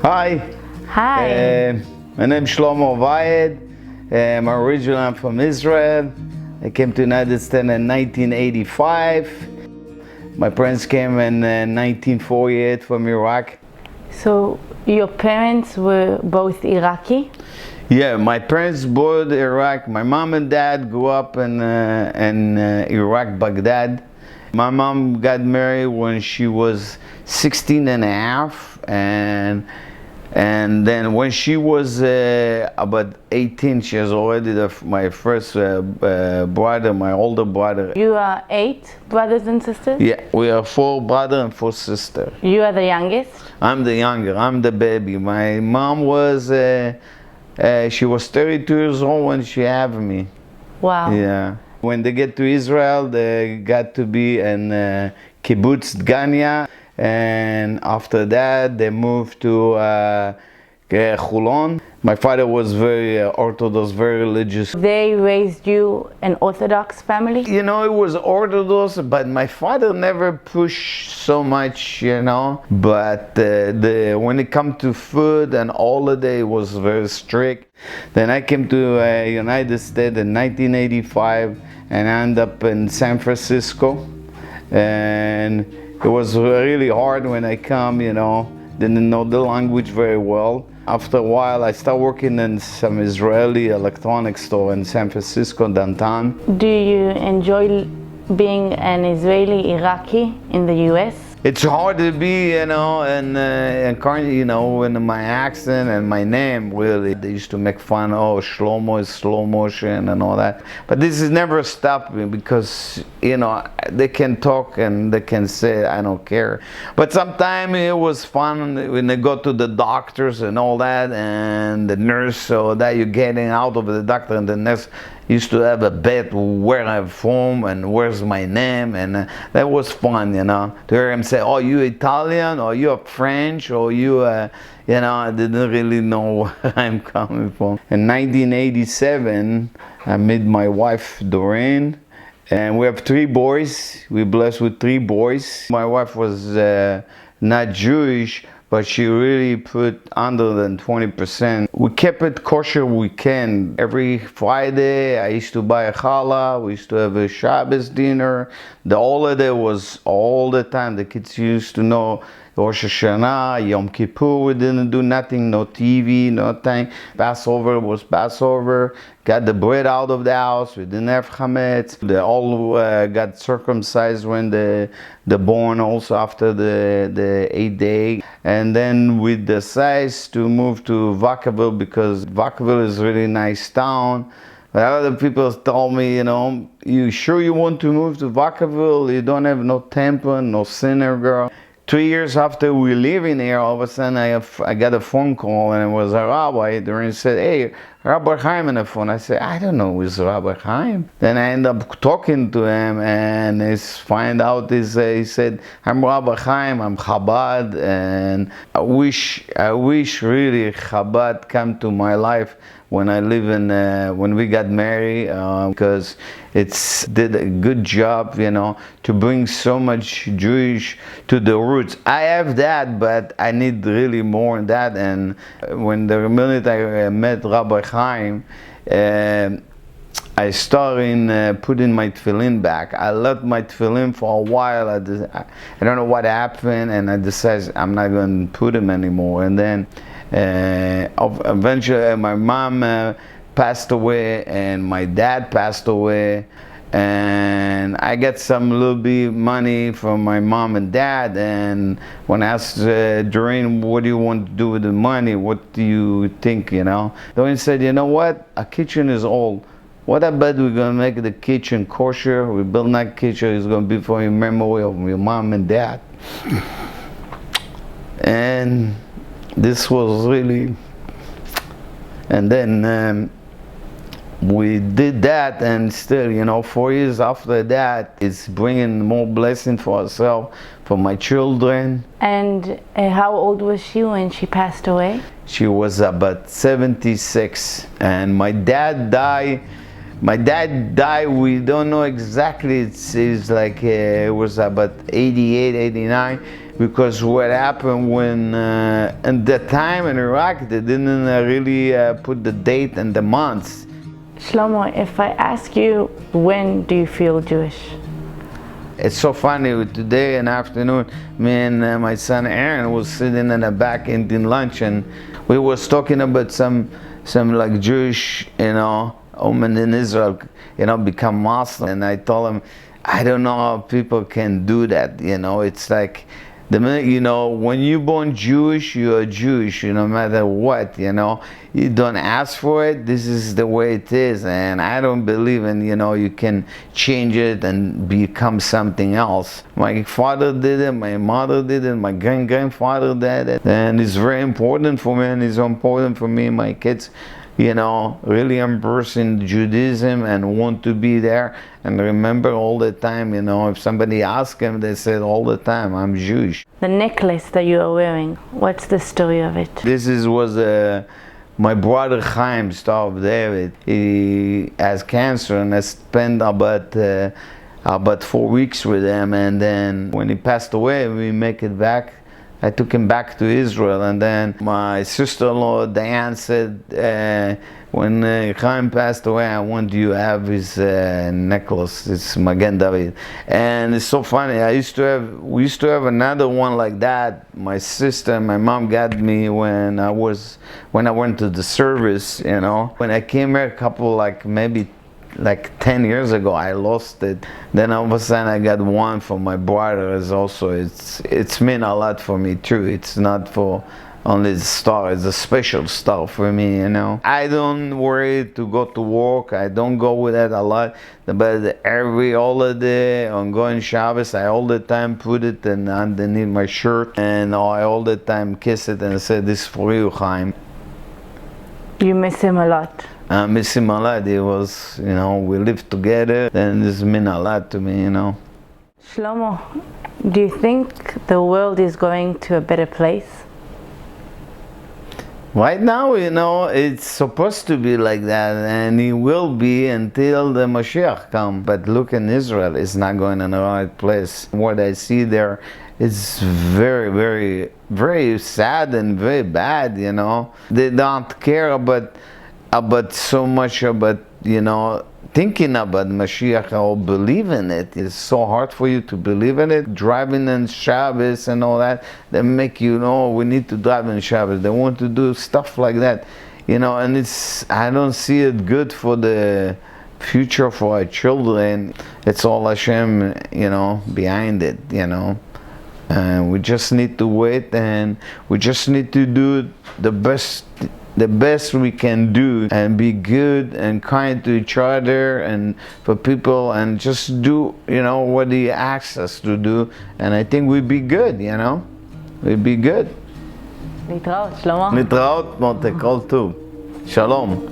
Hi. Hi. My name is Shlomo originally I'm from Israel. I came to the United States in 1985. My parents came in 1948 from Iraq. So your parents were both Iraqi? Yeah, my parents both Iraq. My mom and dad grew up in Iraq, Baghdad. My mom got married when she was 16 and a half, and then when she was about 18, she was already my first brother, my older brother. You are 8 brothers and sisters? Yeah, we are 4 brothers and 4 sisters. You are the youngest? I'm the younger, I'm the baby. My mom was, she was 32 years old when she had me. Wow. Yeah. When they get to Israel, they got to be in Kibbutz Dgania. And after that, they moved to Chulon. My father was very Orthodox, very religious. They raised you an Orthodox family? You know, it was Orthodox, but my father never pushed so much, you know. But when it comes to food and holiday, it was very strict. Then I came to United States in 1985 and I ended up in San Francisco. And it was really hard when I come, you know, didn't know the language very well. After a while, I started working in some Israeli electronics store in San Francisco downtown. Do you enjoy being an Israeli Iraqi in the US? It's hard to be, you know, and you know, in my accent and my name, really. They used to make fun, oh, Shlomo is slow motion and all that. But this has never stopped me because, you know, they can talk and they can say, I don't care. But sometimes it was fun when they go to the doctors and all that, and the nurse, so that you're getting out of the doctor, and the nurse used to have a bet where I'm from and where's my name, and that was fun, you know, to hear him say, oh, you Italian, or you're French, or you, you know, I didn't really know where I'm coming from. In 1987, I met my wife, Doreen, and we have 3 boys. We're blessed with 3 boys. My wife was not Jewish, but she really put under than 20%. We kept it kosher we can. Every Friday, I used to buy a challah. We used to have a Shabbos dinner. The holiday was all the time. The kids used to know Rosh Hashanah, Yom Kippur, we didn't do nothing, no TV, nothing. Passover was Passover. Got the bread out of the house. We didn't have chametz. They all got circumcised when they're born, also after the 8th day. And then we decided to move to Vacaville because Vacaville is a really nice town. But other people told me, you know, you sure you want to move to Vacaville? You don't have no temple, no synagogue. 3 years after we live in here, all of a sudden I got a phone call, and it was a rabbi. He said, hey, Rabbi Chaim on the phone. I said, I don't know who's Rabbi Chaim. Then I ended up talking to him, and he find out he said, I'm Rabbi Chaim, I'm Chabad, and I wish really Chabad come to my life when I live in, when we got married, because it's did a good job, you know, to bring so much Jewish to the roots. I have that, but I need really more than that. And when the minute I met Rabbi Chaim, I started putting my tefillin back. I left my tefillin for a while. I don't know what happened, and I decided I'm not going to put them anymore. And then eventually my mom passed away and my dad passed away, and I got some little bit money from my mom and dad. And when I asked Doreen, what do you want to do with the money, what do you think, you know? Doreen said, you know what, a kitchen is old. What about we're going to make the kitchen kosher? We build that kitchen, it's going to be for your memory of your mom and dad. And this was really, and then we did that, and still, you know, 4 years after that, it's bringing more blessing for ourselves, for my children. And how old was she when she passed away? She was about 76, and my dad died My dad died, we don't know exactly, it's like it was about 88, 89, because what happened when, at that time in Iraq, they didn't really put the date and the months. Shlomo, if I ask you, when do you feel Jewish? It's so funny, today in the afternoon, me and my son Aaron was sitting in the back eating lunch, and we was talking about some like Jewish, women in Israel, become Muslim. And I told him, I don't know how people can do that, it's like, the minute, when you're born Jewish, you are Jewish, no matter what, you don't ask for it, this is the way it is, and I don't believe in, you can change it and become something else. My father did it, my mother did it, my grandfather did it, and it's very important for me, and it's important for me and my kids, really embracing Judaism and want to be there, and remember all the time, if somebody asks them, they said all the time, I'm Jewish. The necklace that you are wearing, what's the story of it? This was my brother Chaim, Star of David. He has cancer, and I spent about 4 weeks with him, and then when he passed away, we make it back. I took him back to Israel, and then my sister-in-law Diane said, when Chaim passed away, I want you to have his necklace. It's Magen David, and it's so funny. We used to have another one like that. My sister and my mom got me when I went to the service. When I came here a couple maybe 10 years ago, I lost it. Then all of a sudden I got one for my brother. It's meant a lot for me too. It's not for only the star, it's a special star for me, I don't worry to go to work. I don't go with that a lot, but every holiday on going Shabbos, I all the time put it underneath my shirt, and I all the time kiss it and say, this is for you, Chaim. You miss him a lot. I miss him a lot. It was, we lived together, and this meant a lot to me, Shlomo, do you think the world is going to a better place? Right now, it's supposed to be like that, and it will be until the Mashiach comes. But look, in Israel, it's not going in the right place. What I see there is very, very, very sad and very bad, They don't care about so much about, thinking about Mashiach or believe in it. It's so hard for you to believe in it. Driving in Shabbos and all that, they make we need to drive in Shabbos. They want to do stuff like that, and I don't see it good for the future for our children. It's all Hashem, behind it, And we just need to wait, and we just need to do the best we can do, and be good and kind to each other and for people, and just do what he asks us to do, and I think we'd be good, we'd be good. להתראות, שלמה. להתראות, מותק, כל טוב. שלום.